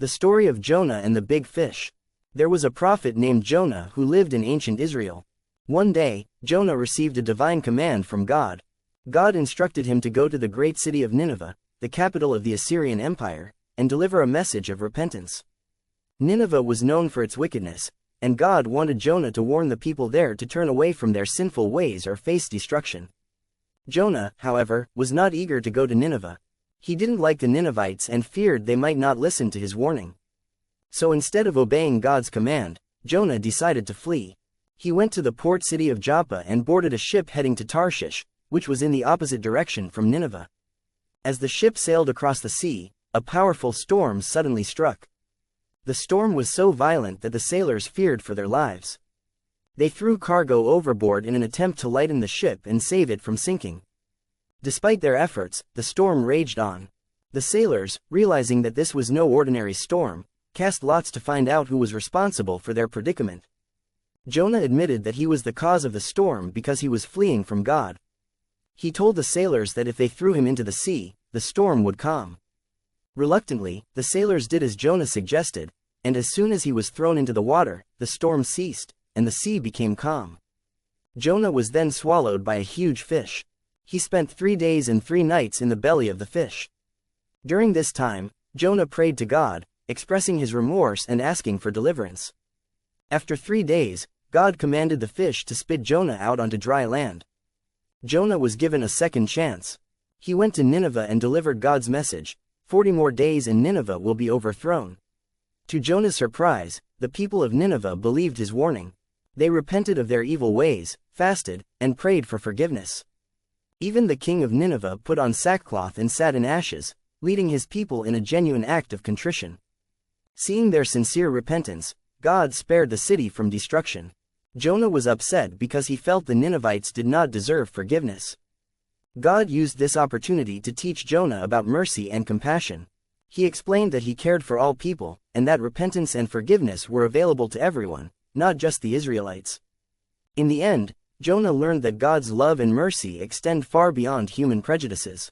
The story of Jonah and the big fish. There was a prophet named Jonah who lived in ancient Israel. One day, Jonah received a divine command from God. God instructed him to go to the great city of Nineveh, the capital of the Assyrian Empire, and deliver a message of repentance. Nineveh was known for its wickedness, and God wanted Jonah to warn the people there to turn away from their sinful ways or face destruction. Jonah, however, was not eager to go to Nineveh. He didn't like the Ninevites and feared they might not listen to his warning. So instead of obeying God's command, Jonah decided to flee. He went to the port city of Joppa and boarded a ship heading to Tarshish, which was in the opposite direction from Nineveh. As the ship sailed across the sea, a powerful storm suddenly struck. The storm was so violent that the sailors feared for their lives. They threw cargo overboard in an attempt to lighten the ship and save it from sinking. Despite their efforts, the storm raged on. The sailors, realizing that this was no ordinary storm, cast lots to find out who was responsible for their predicament. Jonah admitted that he was the cause of the storm because he was fleeing from God. He told the sailors that if they threw him into the sea, the storm would calm. Reluctantly, the sailors did as Jonah suggested, and as soon as he was thrown into the water, the storm ceased, and the sea became calm. Jonah was then swallowed by a huge fish. He spent 3 days and 3 nights in the belly of the fish. During this time, Jonah prayed to God, expressing his remorse and asking for deliverance. After 3 days, God commanded the fish to spit Jonah out onto dry land. Jonah was given a second chance. He went to Nineveh and delivered God's message, 40 more days and Nineveh will be overthrown. To Jonah's surprise, the people of Nineveh believed his warning. They repented of their evil ways, fasted, and prayed for forgiveness. Even the king of Nineveh put on sackcloth and sat in ashes, leading his people in a genuine act of contrition. Seeing their sincere repentance, God spared the city from destruction. Jonah was upset because he felt the Ninevites did not deserve forgiveness. God used this opportunity to teach Jonah about mercy and compassion. He explained that he cared for all people, and that repentance and forgiveness were available to everyone, not just the Israelites. In the end, Jonah learned that God's love and mercy extend far beyond human prejudices.